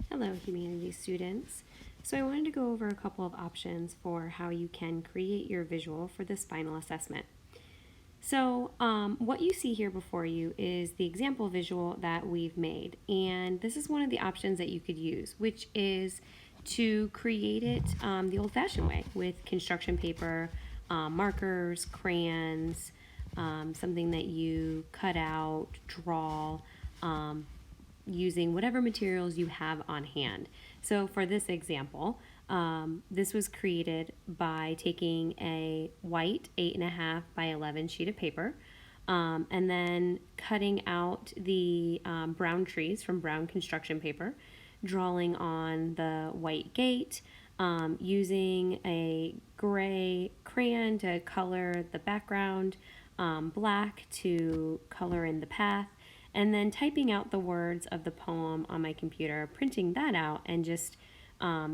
Hello, humanities students. So I wanted to go over a couple of options for how you can create your visual for this final assessment. So what you see here before you is the example visual that we've made. And this is one of the options that you could use, which is to create it the old-fashioned way with construction paper, markers, crayons, something that you cut out, draw, using whatever materials you have on hand. So for this example, this was created by taking a white 8.5 by 11 sheet of paper, and then cutting out the brown trees from brown construction paper, drawing on the white gate, using a gray crayon to color the background, black to color in the path, and then typing out the words of the poem on my computer, printing that out, and just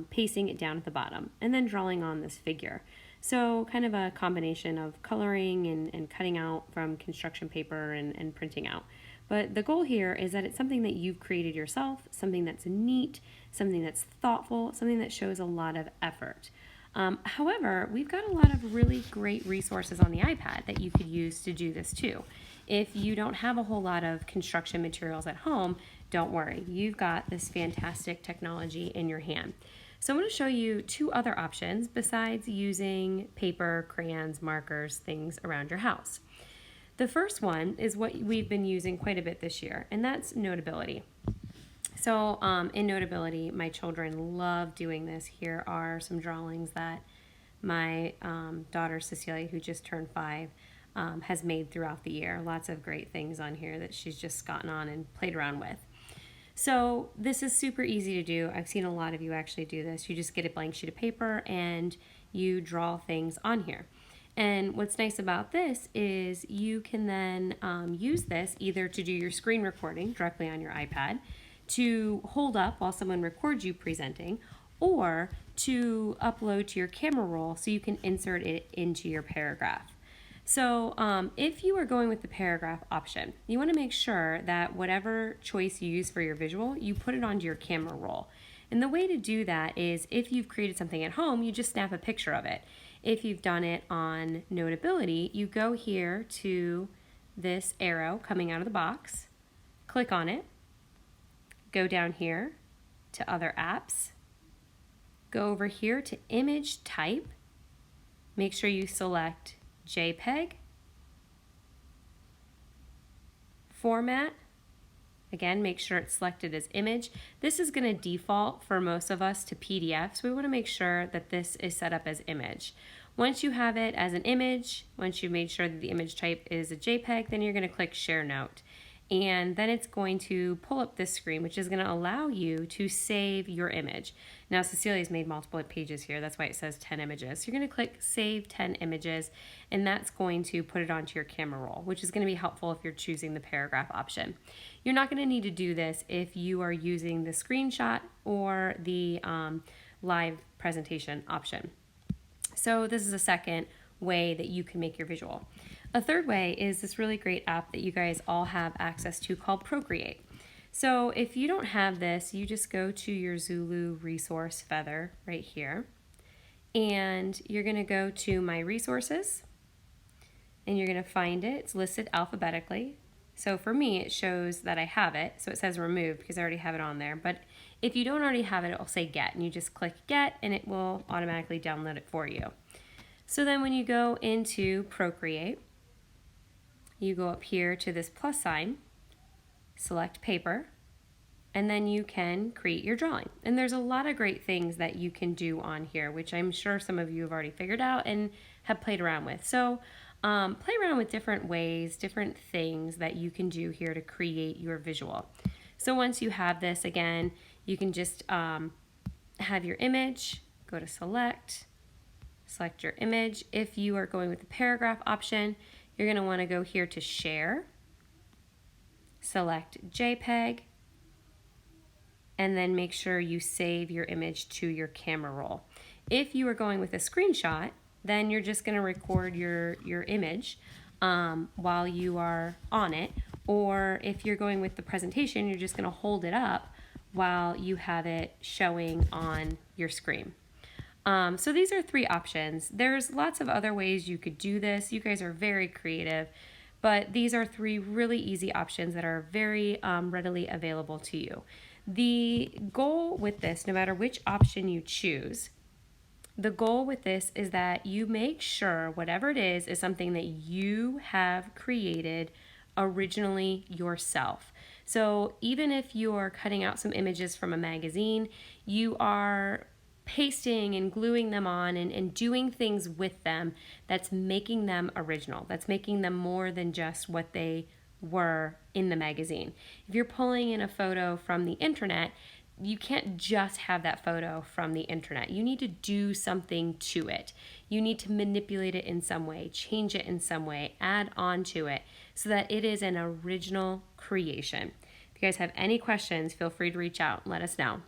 pasting it down at the bottom, and then drawing on this figure. So kind of a combination of coloring and cutting out from construction paper and printing out. But the goal here is that it's something that you've created yourself, something that's neat, something that's thoughtful, something that shows a lot of effort. However, we've got a lot of really great resources on the iPad that you could use to do this too. If you don't have a whole lot of construction materials at home, don't worry. You've got this fantastic technology in your hand. So I'm going to show you two other options besides using paper, crayons, markers, things around your house. The first one is what we've been using quite a bit this year, and that's Notability. So in Notability, my children love doing this. Here are some drawings that my daughter Cecilia, who just turned 5, has made throughout the year. Lots of great things on here that she's just gotten on and played around with. So this is super easy to do. I've seen a lot of you actually do this. You just get a blank sheet of paper and you draw things on here. And what's nice about this is you can then use this either to do your screen recording directly on your iPad, to hold up while someone records you presenting, or to upload to your camera roll so you can insert it into your paragraph. So if you are going with the paragraph option, you want to make sure that whatever choice you use for your visual, you put it onto your camera roll. And the way to do that is if you've created something at home, you just snap a picture of it. If you've done it on Notability, you go here to this arrow coming out of the box, click on it, go down here to Other Apps, go over here to Image Type, make sure you select JPEG, Format, again make sure it's selected as image. This is going to default for most of us to PDF, so we want to make sure that this is set up as image. Once you have it as an image, once you've made sure that the image type is a JPEG, then you're going to click Share Note. And then it's going to pull up this screen, which is going to allow you to save your image. Now, Cecilia's made multiple pages here. That's why it says 10 images. So you're going to click Save 10 Images, and that's going to put it onto your camera roll, which is going to be helpful if you're choosing the paragraph option. You're not going to need to do this if you are using the screenshot or the live presentation option. So this is a second way that you can make your visual. A third way is this really great app that you guys all have access to called Procreate. So if you don't have this, you just go to your Zulu resource feather right here, and you're going to go to My Resources, and you're going to find it. It's listed alphabetically. So for me, it shows that I have it. So it says Remove because I already have it on there. But if you don't already have it, it will say Get, and you just click Get, and it will automatically download it for you. So then when you go into Procreate, you go up here to this plus sign, select paper, and then you can create your drawing. And there's a lot of great things that you can do on here, which I'm sure some of you have already figured out and have played around with. So play around with different ways, different things that you can do here to create your visual. So once you have this, again, you can just have your image, go to select your image. If you are going with the paragraph option, you're going to want to go here to Share, select JPEG, and then make sure you save your image to your camera roll. If you are going with a screenshot, then you're just going to record your image while you are on it. Or if you're going with the presentation, you're just going to hold it up while you have it showing on your screen. So these are 3 options. There's lots of other ways you could do this. You guys are very creative, but these are 3 really easy options that are very readily available to you. The goal with this, no matter which option you choose, the goal with this is that you make sure whatever it is something that you have created originally yourself. So even if you're cutting out some images from a magazine, you are pasting and gluing them on and doing things with them that's making them original, that's making them more than just what they were in the magazine. If you're pulling in a photo from the internet, you can't just have that photo from the internet. You need to do something to it. You need to manipulate it in some way, change it in some way, add on to it so that it is an original creation. If you guys have any questions, feel free to reach out and let us know.